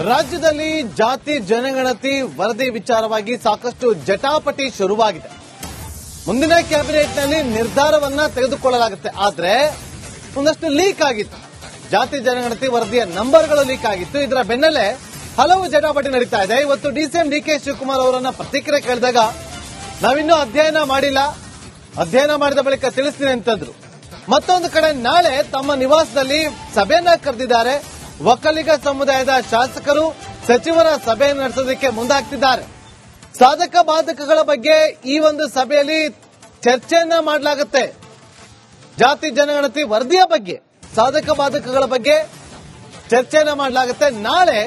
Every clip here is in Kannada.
ರಾಜ್ಯದಲ್ಲಿ ಜಾತಿ ಜನಗಣತಿ ವರದಿ ವಿಚಾರವಾಗಿ ಸಾಕಷ್ಟು ಜಟಾಪಟಿ ಶುರುವಾಗಿದೆ. ಮುಂದಿನ ಕ್ಯಾಬಿನೆಟ್ನಲ್ಲಿ ನಿರ್ಧಾರವನ್ನ ತೆಗೆದುಕೊಳ್ಳಲಾಗುತ್ತೆ. ಆದ್ರೆ ಒಂದಷ್ಟು ಲೀಕ್ ಆಗಿತ್ತು. ಜಾತಿ ಜನಗಣತಿ ವರದಿಯ ನಂಬರ್ಗಳು ಲೀಕ್ ಆಗಿತ್ತು. ಇದರ ಬೆನ್ನಲ್ಲೇ ಹಲವು ಜಟಾಪಟಿ ನಡೀತಾ ಇದೆ. ಇವತ್ತು ಡಿಸಿಎಂ ಡಿಕೆ ಶಿವಕುಮಾರ್ ಅವರನ್ನ ಪತ್ರಿಕೆ ಕೇಳಿದಾಗ ನಾವಿನ್ನೂ ಅಧ್ಯಯನ ಮಾಡಿಲ್ಲ, ಅಧ್ಯಯನ ಮಾಡಿದ ಬಳಿಕ ತಿಳಿಸ್ತೀನಿ ಅಂತಂದ್ರು. ಮತ್ತೊಂದು ಕಡೆ ನಾಳೆ ತಮ್ಮ ನಿವಾಸದಲ್ಲಿ ಸಭೆಯನ್ನ ಕರೆದಿದ್ದಾರೆ. ಒಕ್ಕಲಿಗ ಸಮುದಾಯದ ಶಾಸಕರು ಸಚಿವರ ಸಭೆಯನ್ನು ನಡೆಸೋದಕ್ಕೆ ಮುಂದಾಗ್ತಿದ್ದಾರೆ. ಸಾಧಕ ಬಾಧಕಗಳ ಬಗ್ಗೆ ಈ ಒಂದು ಸಭೆಯಲ್ಲಿ ಚರ್ಚೆಯನ್ನ ಮಾಡಲಾಗುತ್ತೆ. ಜಾತಿ ಜನಗಣತಿ ವರದಿಯ ಬಗ್ಗೆ, ಸಾಧಕ ಬಾಧಕಗಳ ಬಗ್ಗೆ ಚರ್ಚೆಯನ್ನ ಮಾಡಲಾಗುತ್ತೆ. ನಾಳೆ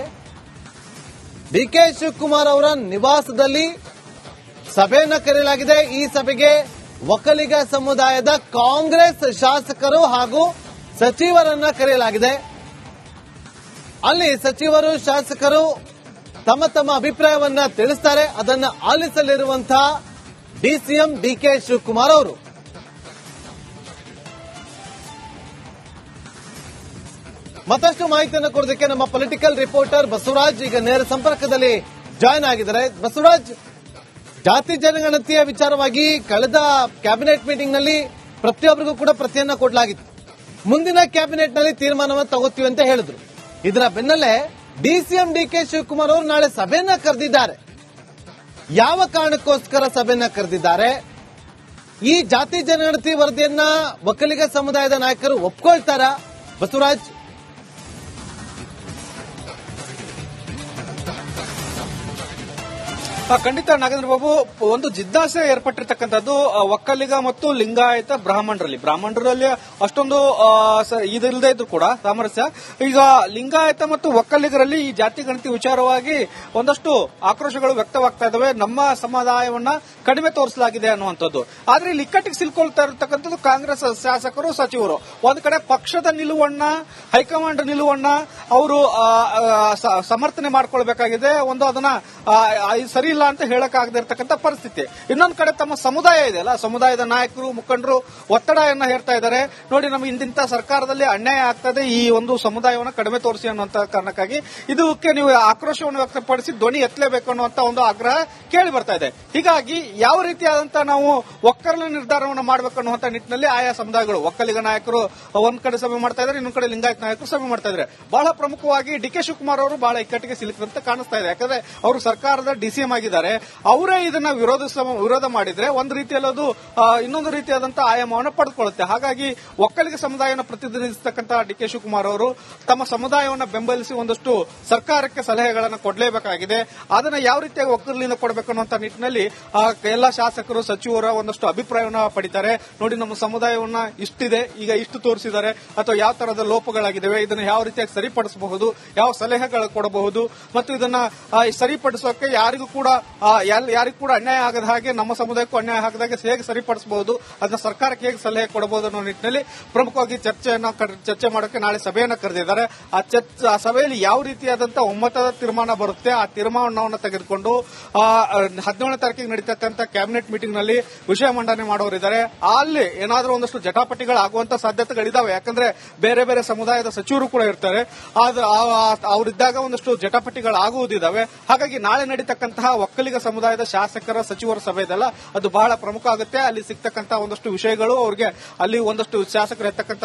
ಡಿಕೆ ಶಿವಕುಮಾರ್ ಅವರ ನಿವಾಸದಲ್ಲಿ ಸಭೆಯನ್ನ ಕರೆಯಲಾಗಿದೆ. ಈ ಸಭೆಗೆ ಒಕ್ಕಲಿಗ ಸಮುದಾಯದ ಕಾಂಗ್ರೆಸ್ ಶಾಸಕರು ಹಾಗೂ ಸಚಿವರನ್ನ ಕರೆಯಲಾಗಿದೆ. ಅಲ್ಲಿ ಸಚಿವರು ಶಾಸಕರು ತಮ್ಮ ತಮ್ಮ ಅಭಿಪ್ರಾಯವನ್ನ ತಿಳಿಸ್ತಾರೆ. ಅದನ್ನ ಆಲಿಸಲಿರುವಂತಹ ಡಿಸಿಎಂ ಡಿಕೆ ಶಿವಕುಮಾರ್ ಅವರು. ಮತ್ತಷ್ಟು ಮಾಹಿತಿಯನ್ನು ಕೊಡೋದಕ್ಕೆ ನಮ್ಮ ಪೊಲಿಟಿಕಲ್ ರಿಪೋರ್ಟರ್ ಬಸವರಾಜ್ ಈಗ ನೇರ ಸಂಪರ್ಕದಲ್ಲಿ ಜಾಯ್ನ್ ಆಗಿದ್ದಾರೆ. ಬಸವರಾಜ್, ಜಾತಿ ಜನಗಣತಿಯ ವಿಚಾರವಾಗಿ ಕಳೆದ ಕ್ಯಾಬಿನೆಟ್ ಮೀಟಿಂಗ್ ನಲ್ಲಿ ಪ್ರತಿಯೊಬ್ಬರಿಗೂ ಕೂಡ ಪ್ರತಿಯನ್ನ ಕೊಡಲಾಗಿತ್ತು. ಮುಂದಿನ ಕ್ಯಾಬಿನೆಟ್ ನಲ್ಲಿ ತೀರ್ಮಾನವನ್ನು ತಗೋತೀವಿ ಅಂತ ಹೇಳಿದ್ರು. ಇದರ ಬೆನ್ನಲ್ಲೇ ಡಿಸಿಎಂ ಡಿಕೆ ಶಿವಕುಮಾರ್ ಅವರು ನಾಳೆ ಸಭೆಯನ್ನ ಕರೆದಿದ್ದಾರೆ. ಯಾವ ಕಾರಣಕ್ಕೋಸ್ಕರ ಸಭೆಯನ್ನ ಕರೆದಿದ್ದಾರೆ? ಈ ಜಾತಿ ಜನಗಣತಿ ವರದಿಯನ್ನ ಒಕ್ಕಲಿಗ ಸಮುದಾಯದ ನಾಯಕರು ಒಪ್ಕೊಳ್ತಾರಾ? ಬಸವರಾಜ್, ಖಂಡಿತ ನಾಗೇಂದ್ರ ಬಾಬು, ಒಂದು ಜಿಜ್ಞಾಸೆ ಏರ್ಪಟ್ಟಿರ್ತಕ್ಕಂಥದ್ದು ಒಕ್ಕಲಿಗ ಮತ್ತು ಲಿಂಗಾಯತ ಬ್ರಾಹ್ಮಣರಲ್ಲಿ ಅಷ್ಟೊಂದು ಇದಿಲ್ಲದೆ ಇದ್ರು ಕೂಡ ಸಾಮರಸ್ಯ. ಈಗ ಲಿಂಗಾಯತ ಮತ್ತು ಒಕ್ಕಲಿಗರಲ್ಲಿ ಈ ಜಾತಿ ಗಣತಿ ವಿಚಾರವಾಗಿ ಒಂದಷ್ಟು ಆಕ್ರೋಶಗಳು ವ್ಯಕ್ತವಾಗ್ತಾ ಇದಾವೆ. ನಮ್ಮ ಸಮುದಾಯವನ್ನ ಕಡಿಮೆ ತೋರಿಸಲಾಗಿದೆ ಅನ್ನುವಂಥದ್ದು. ಆದ್ರೆ ಇಲ್ಲಿ ಇಕ್ಕಟ್ಟಿಗೆ ಸಿಲ್ಕೊಳ್ತಾ ಇರತಕ್ಕಂಥದ್ದು ಕಾಂಗ್ರೆಸ್ ಶಾಸಕರು, ಸಚಿವರು. ಒಂದ್ ಕಡೆ ಪಕ್ಷದ ನಿಲುವನ್ನ, ಹೈಕಮಾಂಡ್ ನಿಲುವನ್ನ ಅವರು ಸಮರ್ಥನೆ ಮಾಡ್ಕೊಳ್ಬೇಕಾಗಿದೆ. ಅದನ್ನ ಸರಿ ಇಲ್ಲ ಅಂತ ಹೇಳಕ್ಕಾಗದೇ ಇರತಕ್ಕಂಥ ಪರಿಸ್ಥಿತಿ. ಇನ್ನೊಂದು ಕಡೆ ತಮ್ಮ ಸಮುದಾಯ ಇದೆಯಲ್ಲ, ಸಮುದಾಯದ ನಾಯಕರು, ಮುಖಂಡರು ಒತ್ತಡವನ್ನ ಹೇರ್ತಾ ಇದ್ದಾರೆ. ನೋಡಿ, ನಮ್ಗೆ ಇಂತಿಂತ ಸರ್ಕಾರದಲ್ಲಿ ಅನ್ಯಾಯ ಆಗ್ತದೆ, ಈ ಒಂದು ಸಮುದಾಯವನ್ನು ಕಡಿಮೆ ತೋರಿಸಿ ಅನ್ನುವಂತ ಕಾರಣಕ್ಕಾಗಿ ಇದಕ್ಕೆ ನೀವು ಆಕ್ರೋಶವನ್ನು ವ್ಯಕ್ತಪಡಿಸಿ ಧ್ವನಿ ಎತ್ತಲೇಬೇಕು ಅನ್ನುವಂತ ಒಂದು ಆಗ್ರಹ ಕೇಳಿ ಬರ್ತಾ ಇದೆ. ಹೀಗಾಗಿ ಯಾವ ರೀತಿಯಾದಂತಹ ನಾವು ಒಕ್ಕಲಿಗ ನಿರ್ಧಾರವನ್ನು ಮಾಡಬೇಕು ಅನ್ನುವಂತ ನಿಟ್ಟಿನಲ್ಲಿ ಆಯಾ ಸಮುದಾಯಗಳು, ಒಕ್ಕಲಿಗ ನಾಯಕರು ಒಂದ್ ಕಡೆ ಸಭೆ ಮಾಡ್ತಾ ಇದ್ದಾರೆ, ಇನ್ನೊಂದ್ ಕಡೆ ಲಿಂಗಾಯತ ನಾಯಕರು ಸಭೆ ಮಾಡ್ತಾ ಇದ್ದಾರೆ. ಬಹಳ ಪ್ರಮುಖವಾಗಿ ಡಿಕೆ ಶಿವಕುಮಾರ್ ಅವರು ಬಹಳ ಇಕ್ಕಟ್ಟಿಗೆ ಸಿಲುಕಿದಂತೆ ಕಾಣಿಸ್ತಾ ಇದೆ. ಯಾಕಂದ್ರೆ ಅವರು ಸರ್ಕಾರದ ಡಿಸಿಎಂ ಆಗಿದ್ದಾರೆ. ಅವರೇ ಇದನ್ನ ವಿರೋಧ ಮಾಡಿದ್ರೆ ಒಂದು ರೀತಿಯಲ್ಲಿ ಅದು ಇನ್ನೊಂದು ರೀತಿಯಾದಂತಹ ಆಯಾಮವನ್ನು ಪಡೆದುಕೊಳ್ಳುತ್ತೆ. ಹಾಗಾಗಿ ಒಕ್ಕಲಿಗ ಸಮುದಾಯವನ್ನು ಪ್ರತಿನಿಧಿಸತಕ್ಕಂತಹ ಡಿಕೆ ಶಿವಕುಮಾರ್ ಅವರು ತಮ್ಮ ಸಮುದಾಯವನ್ನು ಬೆಂಬಲಿಸಿ ಒಂದಷ್ಟು ಸರ್ಕಾರಕ್ಕೆ ಸಲಹೆಗಳನ್ನು ಕೊಡಲೇಬೇಕಾಗಿದೆ. ಅದನ್ನ ಯಾವ ರೀತಿಯಾಗಿ ಒಕ್ಕಲಿನಿಂದ ಕೊಡಬೇಕು ಅನ್ನುವಂತ ನಿಟ್ಟಿನಲ್ಲಿ ಎಲ್ಲಾ ಶಾಸಕರು, ಸಚಿವರ ಒಂದಷ್ಟು ಅಭಿಪ್ರಾಯವನ್ನು ಪಡಿತಾರೆ. ನೋಡಿ, ನಮ್ಮ ಸಮುದಾಯವನ್ನ ಇಷ್ಟಿದೆ, ಈಗ ಇಷ್ಟು ತೋರಿಸಿದ್ದಾರೆ, ಅಥವಾ ಯಾವ ತರಹದ ಲೋಪಗಳಾಗಿದ್ದಾವೆ, ಇದನ್ನ ಯಾವ ರೀತಿಯಾಗಿ ಸರಿಪಡಿಸಬಹುದು, ಯಾವ ಸಲಹೆಗಳು ಕೊಡಬಹುದು, ಮತ್ತು ಇದನ್ನ ಸರಿಪಡಿಸೋಕೆ ಯಾರಿಗೂ ಕೂಡ ಅನ್ಯಾಯ ಆಗದ ಹಾಗೆ, ನಮ್ಮ ಸಮುದಾಯಕ್ಕೂ ಅನ್ಯಾಯ ಆಗದ ಹಾಗೆ ಹೇಗೆ ಸರಿಪಡಿಸಬಹುದು, ಅದನ್ನ ಸರ್ಕಾರಕ್ಕೆ ಹೇಗೆ ಸಲಹೆ ಕೊಡಬಹುದು ಅನ್ನೋ ನಿಟ್ಟಿನಲ್ಲಿ ಪ್ರಮುಖವಾಗಿ ಚರ್ಚೆ ಮಾಡೋಕೆ ನಾಳೆ ಸಭೆಯನ್ನು ಕರೆದಿದ್ದಾರೆ. ಆ ಸಭೆಯಲ್ಲಿ ಯಾವ ರೀತಿಯಾದಂತಹ ಒಮ್ಮತದ ತೀರ್ಮಾನ ಬರುತ್ತೆ, ಆ ತೀರ್ಮಾನವನ್ನು ತೆಗೆದುಕೊಂಡು 17ನೇ ತಾರೀಕಿಗೆ ನಡೀತಕ್ಕಂಥ ಕ್ಯಾಬಿನೆಟ್ ಮೀಟಿಂಗ್ ನಲ್ಲಿ ವಿಷಯ ಮಂಡನೆ ಮಾಡೋರಿದ್ದಾರೆ. ಅಲ್ಲಿ ಏನಾದರೂ ಒಂದಷ್ಟು ಜಟಾಪಟಿಗಳಾಗುವಂತ ಸಾಧ್ಯತೆಗಳಿದಾವೆ. ಯಾಕಂದ್ರೆ ಬೇರೆ ಬೇರೆ ಸಮುದಾಯದ ಸಚಿವರು ಕೂಡ ಇರ್ತಾರೆ. ಅವರಿದ್ದಾಗ ಒಂದಷ್ಟು ಜಟಾಪಟಿಗಳಾಗುವುದಿದಾವೆ. ಹಾಗಾಗಿ ನಾಳೆ ನಡೀತಕ್ಕಂತಹ ಒಕ್ಕಲಿಗ ಸಮುದಾಯದ ಶಾಸಕರ, ಸಚಿವರ ಸಭೆ ಇದೆಲ್ಲ ಅದು ಬಹಳ ಪ್ರಮುಖ ಆಗುತ್ತೆ. ಅಲ್ಲಿ ಸಿಗ್ತಕ್ಕಂತಹ ಒಂದಷ್ಟು ವಿಷಯಗಳು, ಅವರಿಗೆ ಅಲ್ಲಿ ಒಂದಷ್ಟು ಶಾಸಕರು ಎತ್ತಕ್ಕಂಥ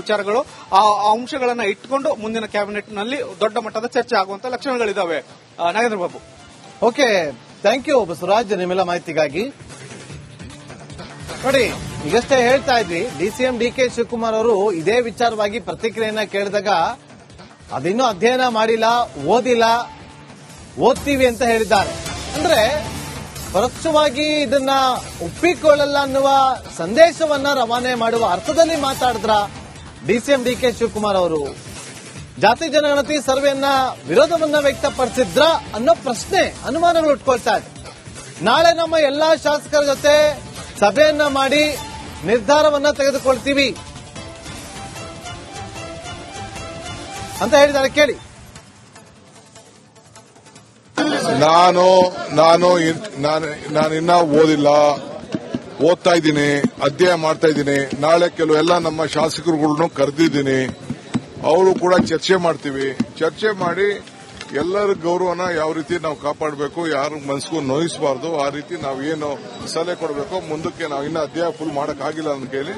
ವಿಚಾರಗಳು, ಆ ಅಂಶಗಳನ್ನ ಇಟ್ಕೊಂಡು ಮುಂದಿನ ಕ್ಯಾಬಿನೆಟ್ ನಲ್ಲಿ ದೊಡ್ಡ ಮಟ್ಟದ ಚರ್ಚೆ ಆಗುವಂತ ಲಕ್ಷಣಗಳಿದಾವೆ. Nagendra Babu. Okay, thank you Basavaraj, ನಿಮ್ಮೆಲ್ಲ ಮಾಹಿತಿಗಾಗಿ. ನೋಡಿ, ಈಗಷ್ಟೇ ಹೇಳ್ತಾ ಇದ್ವಿ, ಡಿಸಿಎಂ ಡಿಕೆ ಶಿವಕುಮಾರ್ ಅವರು ಇದೇ ವಿಚಾರವಾಗಿ ಪ್ರತಿಕ್ರಿಯೆಯನ್ನ ಕೇಳಿದಾಗ ಅದಿನ್ನೂ ಅಧ್ಯಯನ ಮಾಡಿಲ್ಲ, ಓದ್ತೀವಿ ಅಂತ ಹೇಳಿದ್ದಾರೆ. ಅಂದ್ರೆ ಪರೋಕ್ಷವಾಗಿ ಇದನ್ನ ಒಪ್ಪಿಕೊಳ್ಳಲ್ಲ ಅನ್ನುವ ಸಂದೇಶವನ್ನ ರವಾನೆ ಮಾಡುವ ಅರ್ಥದಲ್ಲಿ ಮಾತಾಡಿದ್ರ ಡಿಸಿಎಂ ಡಿಕೆ ಶಿವಕುಮಾರ್ ಅವರು? ಜಾತಿ ಜನಗಣತಿ ಸರ್ವೆಯನ್ನ ವಿರೋಧವನ್ನ ವ್ಯಕ್ತಪಡಿಸಿದ್ರ ಅನ್ನೋ ಪ್ರಶ್ನೆ, ಅನುಮಾನಗಳು ಉಟ್ಕೊಳ್ತಾ ಇದೆ. ನಾಳೆ ನಮ್ಮ ಎಲ್ಲಾ ಶಾಸಕರ ಜೊತೆ ಸಭೆಯನ್ನ ಮಾಡಿ ನಿರ್ಧಾರವನ್ನ ತೆಗೆದುಕೊಳ್ತೀವಿ ಅಂತ ಹೇಳಿದ್ದಾರೆ. ಕೇಳಿ. ನಾನು ಇನ್ನ ಓದಿಲ್ಲ, ಓದ್ತಾ ಇದ್ದೀನಿ, ಅಧ್ಯಯನ ಮಾಡ್ತಾ ಇದ್ದೀನಿ. ನಾಳೆ ಕೆಲವೆಲ್ಲ ನಮ್ಮ ಶಾಸಕರುಗಳನ್ನು ಕರೆದಿದ್ದೀನಿ. ಅವರು ಕೂಡ ಚರ್ಚೆ ಮಾಡ್ತೀವಿ. ಚರ್ಚೆ ಮಾಡಿ ಎಲ್ಲರ ಗೌರವನ ಯಾವ ರೀತಿ ನಾವು ಕಾಪಾಡಬೇಕು, ಯಾರ ಮನಸ್ಸಿಗೂ ನೋಯಿಸಬಾರ್ದು, ಆ ರೀತಿ ನಾವು ಏನು ಸಲಹೆ ಕೊಡಬೇಕು. ಮುಂದಕ್ಕೆ ನಾವು ಇನ್ನೂ ಅಧ್ಯಾಯ ಫುಲ್ ಮಾಡಕ್ಕಾಗಿಲ್ಲ ಅಂತ ಕೇಳಿ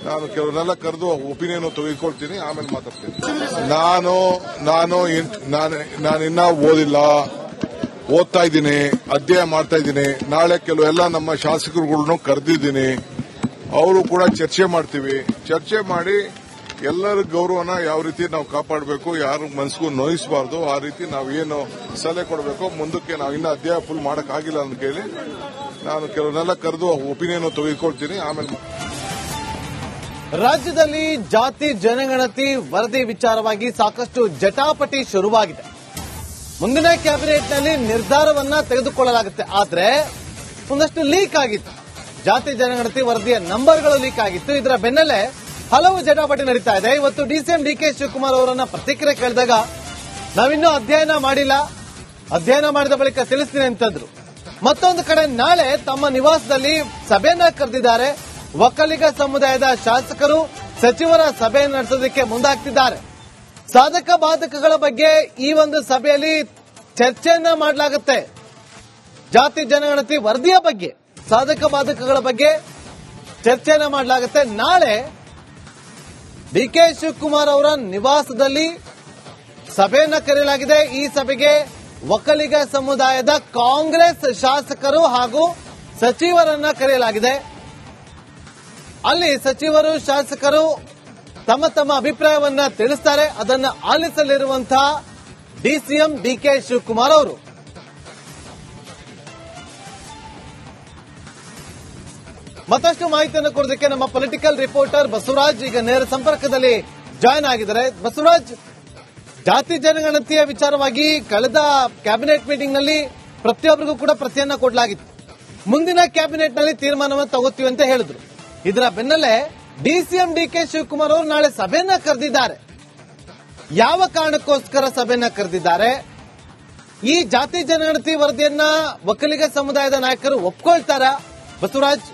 ನಾನು ಕೆಲವನ್ನೆಲ್ಲ ಕರೆದು ಒಪಿನಿಯನ್ ತೆಗೆದುಕೊಳ್ತೀನಿ, ಆಮೇಲೆ ಮಾತಾಡ್ತೀನಿ. ನಾನು ಇನ್ನೂ ಓದಿಲ್ಲ, ಓದ್ತಾ ಇದ್ದೀನಿ, ಅಧ್ಯಯನ ಮಾಡ್ತಾ ಇದ್ದೀನಿ. ನಾಳೆ ಕೆಲವೆಲ್ಲ ನಮ್ಮ ಶಾಸಕರುಗಳನ್ನು ಕರೆದಿದ್ದೀನಿ, ಅವರು ಕೂಡ ಚರ್ಚೆ ಮಾಡ್ತೀವಿ. ಚರ್ಚೆ ಮಾಡಿ ಎಲ್ಲರ ಗೌರವನ ಯಾವ ರೀತಿ ನಾವು ಕಾಪಾಡಬೇಕು, ಯಾರ ಮನಸ್ಸಿಗೂ ನೋಯಿಸಬಾರ್ದು, ಆ ರೀತಿ ನಾವು ಏನು ಸಲಹೆ ಕೊಡಬೇಕು. ಮುಂದಕ್ಕೆ ನಾವು ಇನ್ನೂ ಅಧ್ಯಾಯ ಫುಲ್ ಮಾಡಕ್ಕಾಗಿಲ್ಲ ಅಂತ ಕೇಳಿ ನಾನು ಕೆಲವನ್ನೆಲ್ಲ ಕರೆದು ಒಪಿನಿಯನ್ ತೆಗೆದುಕೊಳ್ತೀನಿ, ಆಮೇಲೆ. ರಾಜ್ಯದಲ್ಲಿ ಜಾತಿ ಜನಗಣತಿ ವರದಿ ವಿಚಾರವಾಗಿ ಸಾಕಷ್ಟು ಜಟಾಪಟಿ ಶುರುವಾಗಿದೆ. ಮುಂದಿನ ಕ್ಯಾಬಿನೆಟ್ನಲ್ಲಿ ನಿರ್ಧಾರವನ್ನ ತೆಗೆದುಕೊಳ್ಳಲಾಗುತ್ತೆ. ಆದ್ರೆ ಒಂದಷ್ಟು ಲೀಕ್ ಆಗಿತ್ತು. ಜಾತಿ ಜನಗಣತಿ ವರದಿಯ ನಂಬರ್ಗಳು ಲೀಕ್ ಆಗಿತ್ತು. ಇದರ ಬೆನ್ನಲ್ಲೇ ಹಲವು ಜಟಾಪಟಿ ನಡೀತಾ ಇದೆ. ಇವತ್ತು ಡಿಸಿಎಂ ಡಿಕೆ ಶಿವಕುಮಾರ್ ಅವರನ್ನ ಪ್ರತಿಕ್ರಿಯೆ ಕೇಳಿದಾಗ ನಾವಿನ್ನೂ ಅಧ್ಯಯನ ಮಾಡಿಲ್ಲ, ಅಧ್ಯಯನ ಮಾಡಿದ ಬಳಿಕ ತಿಳಿಸ್ತೀನಿ ಅಂತಂದ್ರು. ಮತ್ತೊಂದು ಕಡೆ ನಾಳೆ ತಮ್ಮ ನಿವಾಸದಲ್ಲಿ ಸಭೆಯನ್ನ ಕರೆದಿದ್ದಾರೆ. ಒಕ್ಕಲಿಗ ಸಮುದಾಯದ ಶಾಸಕರು ಸಚಿವರ ಸಭೆಯನ್ನು ನಡೆಸೋದಕ್ಕೆ ಮುಂದಾಗ್ತಿದ್ದಾರೆ. ಸಾಧಕ ಬಾಧಕಗಳ ಬಗ್ಗೆ ಈ ಒಂದು ಸಭೆಯಲ್ಲಿ ಚರ್ಚೆಯನ್ನ ಮಾಡಲಾಗುತ್ತೆ. ಜಾತಿ ಜನಗಣತಿ ವರದಿಯ ಬಗ್ಗೆ, ಸಾಧಕ ಬಾಧಕಗಳ ಬಗ್ಗೆ ಚರ್ಚೆಯನ್ನ ಮಾಡಲಾಗುತ್ತೆ. ನಾಳೆ ಡಿಕೆ ಶಿವಕುಮಾರ್ ಅವರ ನಿವಾಸದಲ್ಲಿ ಸಭೆಯನ್ನ ಕರೆಯಲಾಗಿದೆ. ಈ ಸಭೆಗೆ ಒಕ್ಕಲಿಗ ಸಮುದಾಯದ ಕಾಂಗ್ರೆಸ್ ಶಾಸಕರು ಹಾಗೂ ಸಚಿವರನ್ನ ಕರೆಯಲಾಗಿದೆ. ಅಲ್ಲಿ ಸಚಿವರು ಶಾಸಕರು ತಮ್ಮ ತಮ್ಮ ಅಭಿಪ್ರಾಯವನ್ನ ತಿಳಿಸ್ತಾರೆ. ಅದನ್ನು ಆಲಿಸಲಿರುವಂತಹ ಡಿಸಿಎಂ ಡಿಕೆ ಶಿವಕುಮಾರ್ ಅವರು. ಮತ್ತಷ್ಟು ಮಾಹಿತಿಯನ್ನು ಕೊಡೋದಕ್ಕೆ ನಮ್ಮ ಪೊಲಿಟಿಕಲ್ ರಿಪೋರ್ಟರ್ ಬಸವರಾಜ್ ಈಗ ನೇರ ಸಂಪರ್ಕದಲ್ಲಿ ಜಾಯ್ನ್ ಆಗಿದ್ದಾರೆ. ಬಸವರಾಜ್, ಜಾತಿ ಜನಗಣತಿಯ ವಿಚಾರವಾಗಿ ಕಳೆದ ಕ್ಯಾಬಿನೆಟ್ ಮೀಟಿಂಗ್ ನಲ್ಲಿ ಪ್ರತಿಯೊಬ್ಬರಿಗೂ ಕೂಡ ಪ್ರತಿಯನ್ನ ಕೊಡಲಾಗಿತ್ತು. ಮುಂದಿನ ಕ್ಯಾಬಿನೆಟ್ ನಲ್ಲಿ ತೀರ್ಮಾನವನ್ನು ತಗೋತೀವಿ ಅಂತ ಹೇಳಿದ್ರು. ಇದರ ಬೆನ್ನಲ್ಲೇ ಡಿಸಿಎಂ ಡಿಕೆ ಶಿವಕುಮಾರ್ ಅವರು ನಾಳೆ ಸಭೆಯನ್ನ ಕರೆದಿದ್ದಾರೆ. ಯಾವ ಕಾರಣಕ್ಕೋಸ್ಕರ ಸಭೆಯನ್ನ ಕರೆದಿದ್ದಾರೆ? ಈ ಜಾತಿ ಜನಗಣತಿ ವರದಿಯನ್ನ ಒಕ್ಕಲಿಗ ಸಮುದಾಯದ ನಾಯಕರು ಒಪ್ಕೊಳ್ತಾರಾ? ಬಸವರಾಜ್,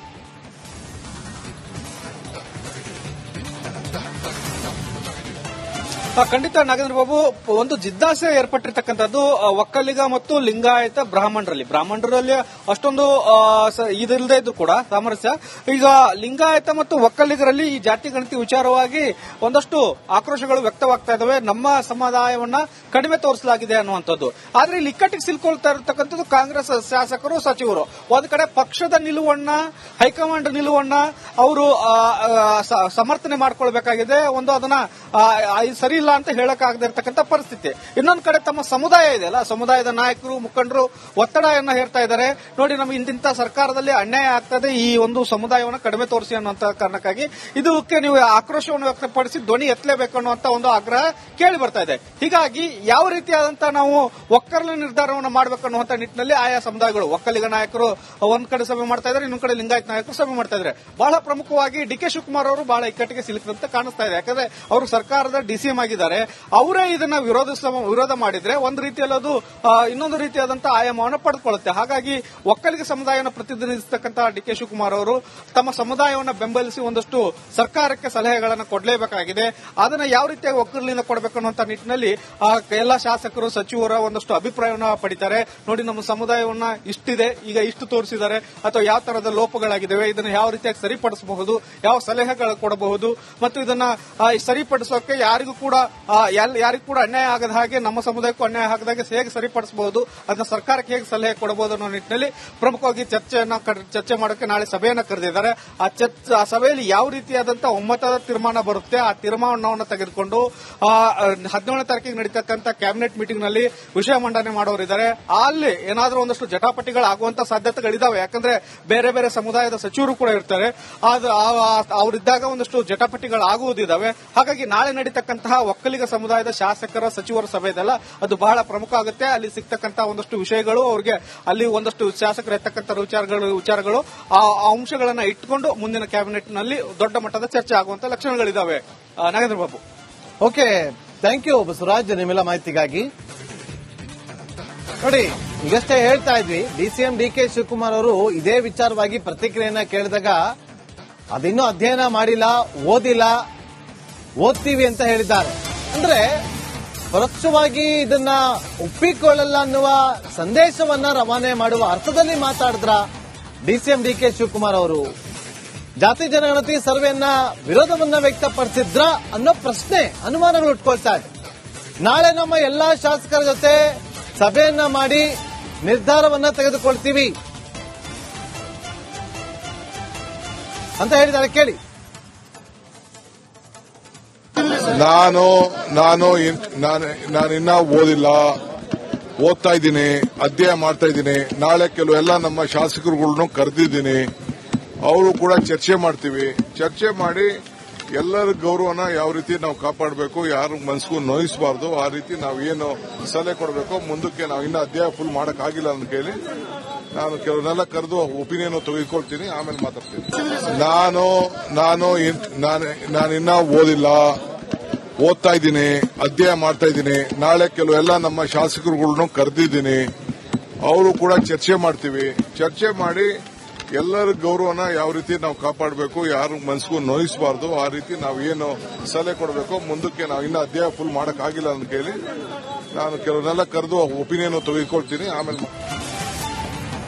ಖಂಡಿತ ನಾಗೇಂದ್ರ ಬಾಬು, ಒಂದು ಜಿಜ್ಞಾಸೆ ಏರ್ಪಟ್ಟಿರ್ತಕ್ಕಂಥದ್ದು ಒಕ್ಕಲಿಗ ಮತ್ತು ಲಿಂಗಾಯತ ಬ್ರಾಹ್ಮಣರಲ್ಲಿ ಅಷ್ಟೊಂದು ಇದಿಲ್ಲದೆ ಇದ್ರು ಕೂಡ ಸಾಮರಸ್ಯ. ಈಗ ಲಿಂಗಾಯತ ಮತ್ತು ಒಕ್ಕಲಿಗರಲ್ಲಿ ಈ ಜಾತಿ ಗಣತಿ ವಿಚಾರವಾಗಿ ಒಂದಷ್ಟು ಆಕ್ರೋಶಗಳು ವ್ಯಕ್ತವಾಗ್ತಾ ಇದಾವೆ. ನಮ್ಮ ಸಮುದಾಯವನ್ನ ಕಡಿಮೆ ತೋರಿಸಲಾಗಿದೆ ಅನ್ನುವಂಥದ್ದು. ಆದ್ರೆ ಇಲ್ಲಿ ಇಕ್ಕಟ್ಟಿಗೆ ಸಿಲ್ಕೊಳ್ತಾ ಇರತಕ್ಕಂಥದ್ದು ಕಾಂಗ್ರೆಸ್ ಶಾಸಕರು, ಸಚಿವರು. ಒಂದ್ ಕಡೆ ಪಕ್ಷದ ನಿಲುವನ್ನ, ಹೈಕಮಾಂಡ್ ನಿಲುವನ್ನ ಅವರು ಸಮರ್ಥನೆ ಮಾಡ್ಕೊಳ್ಬೇಕಾಗಿದೆ. ಒಂದು ಅದನ್ನ ಸರಿ ಇಲ್ಲ ಅಂತ ಹೇಳಕ್ಕಾಗದೇ ಇರತಕ್ಕಂಥ ಪರಿಸ್ಥಿತಿ. ಇನ್ನೊಂದು ಕಡೆ ತಮ್ಮ ಸಮುದಾಯ ಇದೆಯಲ್ಲ, ಸಮುದಾಯದ ನಾಯಕರು, ಮುಖಂಡರು ಒತ್ತಡವನ್ನು ಹೇರ್ತಾ ಇದ್ದಾರೆ. ನೋಡಿ, ನಮಗೆ ಇಂತಿಂತ ಸರ್ಕಾರದಲ್ಲಿ ಅನ್ಯಾಯ ಆಗ್ತದೆ, ಈ ಒಂದು ಸಮುದಾಯವನ್ನು ಕಡಿಮೆ ತೋರಿಸಿ ಅನ್ನುವಂತ ಕಾರಣಕ್ಕಾಗಿ ಇದಕ್ಕೆ ನೀವು ಆಕ್ರೋಶವನ್ನು ವ್ಯಕ್ತಪಡಿಸಿ ಧ್ವನಿ ಎತ್ತಲೇಬೇಕು ಅನ್ನುವಂತ ಒಂದು ಆಗ್ರಹ ಕೇಳಿ ಬರ್ತಾ ಇದೆ. ಹೀಗಾಗಿ ಯಾವ ರೀತಿಯಾದಂತಹ ನಾವು ಒಕ್ಕಲಿಗ ನಿರ್ಧಾರವನ್ನು ಮಾಡಬೇಕು ಅನ್ನುವಂತ ನಿಟ್ಟಿನಲ್ಲಿ ಆಯಾ ಸಮುದಾಯಗಳು, ಒಕ್ಕಲಿಗ ನಾಯಕರು ಒಂದ್ ಕಡೆ ಸಭೆ ಮಾಡ್ತಾ ಇದ್ದಾರೆ, ಇನ್ನೊಂದು ಕಡೆ ಲಿಂಗಾಯತ ನಾಯಕರು ಸಭೆ ಮಾಡ್ತಾ ಇದ್ದಾರೆ. ಬಹಳ ಪ್ರಮುಖವಾಗಿ ಡಿಕೆ ಶಿವಕುಮಾರ್ ಅವರು ಬಹಳ ಇಕ್ಕಟ್ಟಿಗೆ ಸಿಲುಕಿದಂತೆ ಕಾಣಿಸ್ತಾ ಇದೆ. ಯಾಕಂದ್ರೆ ಅವರು ಸರ್ಕಾರದ ಡಿಸಿಎಂ ಆಗಿದ್ದಾರೆ. ಅವರೇ ಇದನ್ನ ವಿರೋಧ ಮಾಡಿದ್ರೆ ಒಂದು ರೀತಿಯಲ್ಲಿ ಅದು ಇನ್ನೊಂದು ರೀತಿಯಾದಂತಹ ಆಯಾಮವನ್ನು ಪಡೆದುಕೊಳ್ಳುತ್ತೆ. ಹಾಗಾಗಿ ಒಕ್ಕಲಿಗ ಸಮುದಾಯವನ್ನು ಪ್ರತಿನಿಧಿಸತಕ್ಕಂತಹ ಡಿಕೆ ಶಿವಕುಮಾರ್ ಅವರು ತಮ್ಮ ಸಮುದಾಯವನ್ನು ಬೆಂಬಲಿಸಿ ಒಂದಷ್ಟು ಸರ್ಕಾರಕ್ಕೆ ಸಲಹೆಗಳನ್ನು ಕೊಡಲೇಬೇಕಾಗಿದೆ. ಅದನ್ನ ಯಾವ ರೀತಿಯಾಗಿ ಒಕ್ಕಲಿನಿಂದ ಕೊಡಬೇಕು ಅನ್ನುವಂತ ನಿಟ್ಟಿನಲ್ಲಿ ಎಲ್ಲ ಶಾಸಕರು, ಸಚಿವರ ಒಂದಷ್ಟು ಅಭಿಪ್ರಾಯವನ್ನು ಪಡಿತಾರೆ. ನೋಡಿ, ನಮ್ಮ ಸಮುದಾಯವನ್ನ ಇಷ್ಟಿದೆ, ಈಗ ಇಷ್ಟು ತೋರಿಸಿದ್ದಾರೆ, ಅಥವಾ ಯಾವ ತರಹದ ಲೋಪಗಳಾಗಿದ್ದಾವೆ, ಇದನ್ನು ಯಾವ ರೀತಿಯಾಗಿ ಸರಿಪಡಿಸಬಹುದು, ಯಾವ ಸಲಹೆಗಳು ಕೊಡಬಹುದು, ಮತ್ತು ಇದನ್ನ ಸರಿಪಡಿಸೋಕೆ ಯಾರಿಗೂ ಕೂಡ ಅನ್ಯಾಯ ಆಗದ ಹಾಗೆ, ನಮ್ಮ ಸಮುದಾಯಕ್ಕೂ ಅನ್ಯಾಯ ಆಗದ ಹಾಗೆ ಹೇಗೆ ಸರಿಪಡಿಸಬಹುದು, ಅದನ್ನ ಸರ್ಕಾರಕ್ಕೆ ಹೇಗೆ ಸಲಹೆ ಕೊಡಬಹುದು ಅನ್ನೋ ನಿಟ್ಟಿನಲ್ಲಿ ಪ್ರಮುಖವಾಗಿ ಚರ್ಚೆ ಮಾಡೋಕೆ ನಾಳೆ ಸಭೆಯನ್ನು ಕರೆದಿದ್ದಾರೆ. ಆ ಸಭೆಯಲ್ಲಿ ಯಾವ ರೀತಿಯಾದಂತಹ ಒಮ್ಮತದ ತೀರ್ಮಾನ ಬರುತ್ತೆ, ಆ ತೀರ್ಮಾನವನ್ನು ತೆಗೆದುಕೊಂಡು 17ನೇ ತಾರೀಕಿಗೆ ನಡೀತಕ್ಕಂಥ ಕ್ಯಾಬಿನೆಟ್ ಮೀಟಿಂಗ್ ನಲ್ಲಿ ವಿಷಯ ಮಂಡನೆ ಮಾಡೋರಿದ್ದಾರೆ. ಅಲ್ಲಿ ಏನಾದರೂ ಒಂದಷ್ಟು ಜಟಾಪಟಿಗಳಾಗುವಂತ ಸಾಧ್ಯತೆಗಳಿದಾವೆ. ಯಾಕಂದ್ರೆ ಬೇರೆ ಬೇರೆ ಸಮುದಾಯದ ಸಚಿವರು ಕೂಡ ಇರ್ತಾರೆ. ಅವರಿದ್ದಾಗ ಒಂದಷ್ಟು ಜಟಾಪಟಿಗಳಾಗುವುದಿದಾವೆ. ಹಾಗಾಗಿ ನಾಳೆ ನಡೀತಕ್ಕಂತಹ ಒಕ್ಕಲಿಗ ಸಮುದಾಯದ ಶಾಸಕರ, ಸಚಿವರ ಸಭೆ ಇದೆಲ್ಲ ಅದು ಬಹಳ ಪ್ರಮುಖ ಆಗುತ್ತೆ. ಅಲ್ಲಿ ಸಿಗ್ತಕ್ಕಂತಹ ಒಂದಷ್ಟು ವಿಷಯಗಳು, ಅವರಿಗೆ ಅಲ್ಲಿ ಒಂದಷ್ಟು ಶಾಸಕರು ಎತ್ತಕ್ಕಂಥ ವಿಚಾರಗಳು ಆ ಅಂಶಗಳನ್ನ ಇಟ್ಕೊಂಡು ಮುಂದಿನ ಕ್ಯಾಬಿನೆಟ್ ನಲ್ಲಿ ದೊಡ್ಡ ಮಟ್ಟದ ಚರ್ಚೆ ಆಗುವಂತ ಲಕ್ಷಣಗಳಿದಾವೆ. Nagendra Babu. Okay, thank you Basavaraj ನಿಮ್ಮೆಲ್ಲ ಮಾಹಿತಿಗಾಗಿ. ನೋಡಿ, ಈಗಷ್ಟೇ ಹೇಳ್ತಾ ಇದ್ವಿ, ಡಿಸಿಎಂ ಡಿಕೆ ಶಿವಕುಮಾರ್ ಅವರು ಇದೇ ವಿಚಾರವಾಗಿ ಪ್ರತಿಕ್ರಿಯೆಯನ್ನ ಕೇಳಿದಾಗ ಅದಿನ್ನೂ ಅಧ್ಯಯನ ಮಾಡಿಲ್ಲ, ಓದಿಲ್ಲ, ಓದ್ತೀವಿ ಅಂತ ಹೇಳಿದ್ದಾರೆ. ಅಂದ್ರೆ ಪರೋಕ್ಷವಾಗಿ ಇದನ್ನ ಒಪ್ಪಿಕೊಳ್ಳಲ್ಲ ಅನ್ನುವ ಸಂದೇಶವನ್ನ ರವಾನೆ ಮಾಡುವ ಅರ್ಥದಲ್ಲಿ ಮಾತಾಡಿದ್ರ ಡಿಸಿಎಂ ಡಿಕೆ ಶಿವಕುಮಾರ್ ಅವರು. ಜಾತಿ ಜನಗಣತಿ ಸರ್ವೆಯನ್ನ ವಿರೋಧವನ್ನ ವ್ಯಕ್ತಪಡಿಸಿದ್ರ ಅನ್ನೋ ಪ್ರಶ್ನೆ, ಅನುಮಾನಗಳು ಉಟ್ಕೊಳ್ತಾ ಇದೆ. ನಾಳೆ ನಮ್ಮ ಎಲ್ಲಾ ಶಾಸಕರ ಜೊತೆ ಸಭೆಯನ್ನ ಮಾಡಿ ನಿರ್ಧಾರವನ್ನ ತೆಗೆದುಕೊಳ್ತೀವಿ ಅಂತ ಹೇಳಿದ್ದಾರೆ. ಕೇಳಿ. ನಾನಿನ್ನ ಓದಿಲ್ಲ, ಓದ್ತಾ ಇದ್ದೀನಿ, ಅಧ್ಯಯನ ಮಾಡ್ತಾ ಇದ್ದೀನಿ. ನಾಳೆ ಕೆಲವೆಲ್ಲ ನಮ್ಮ ಶಾಸಕರುಗಳನ್ನು ಕರೆದಿದ್ದೀನಿ, ಅವರು ಕೂಡ ಚರ್ಚೆ ಮಾಡ್ತೀವಿ. ಚರ್ಚೆ ಮಾಡಿ ಎಲ್ಲರ ಗೌರವನ ಯಾವ ರೀತಿ ನಾವು ಕಾಪಾಡಬೇಕು, ಯಾರು ಮನಸ್ಸಿಗೂ ನೋಯಿಸಬಾರ್ದು, ಆ ರೀತಿ ನಾವು ಏನು ಸಲಹೆ ಕೊಡಬೇಕು. ಮುಂದಕ್ಕೆ ನಾವು ಇನ್ನೂ ಅಧ್ಯಯನ ಫುಲ್ ಮಾಡಕ್ಕಾಗಿಲ್ಲ ಅಂತ ಕೇಳಿ ನಾನು ಕೆಲವನ್ನೆಲ್ಲ ಕರೆದು ಒಪಿನಿಯನ್ ತೆಗೆದುಕೊಳ್ತೀನಿ, ಆಮೇಲೆ ಮಾತಾಡ್ತೀನಿ. ನಾನಿನ್ನ ಓದಿಲ್ಲ, ಓದ್ತಾ ಇದ್ದೀನಿ, ಅಧ್ಯಯನ ಮಾಡ್ತಾ ಇದ್ದೀನಿ. ನಾಳೆ ಕೆಲವೆಲ್ಲ ನಮ್ಮ ಶಾಸಕರುಗಳನ್ನು ಕರೆದಿದ್ದೀನಿ, ಅವರು ಕೂಡ ಚರ್ಚೆ ಮಾಡ್ತೀವಿ. ಚರ್ಚೆ ಮಾಡಿ ಎಲ್ಲರ ಗೌರವನ ಯಾವ ರೀತಿ ನಾವು ಕಾಪಾಡಬೇಕು, ಯಾರು ಮನಸ್ಸಿಗೂ ನೋಯಿಸಬಾರ್ದು, ಆ ರೀತಿ ನಾವು ಏನು ಸಲಹೆ ಕೊಡಬೇಕು. ಮುಂದಕ್ಕೆ ನಾವು ಇನ್ನೂ ಅಧ್ಯಯನ ಫುಲ್ ಮಾಡಕ್ಕಾಗಿಲ್ಲ ಅಂತ ಕೇಳಿ ನಾನು ಕೆಲವನ್ನೆಲ್ಲ ಕರೆದು ಒಪಿನಿಯನ್ ತೆಗೆದುಕೊಳ್ತೀನಿ, ಆಮೇಲೆ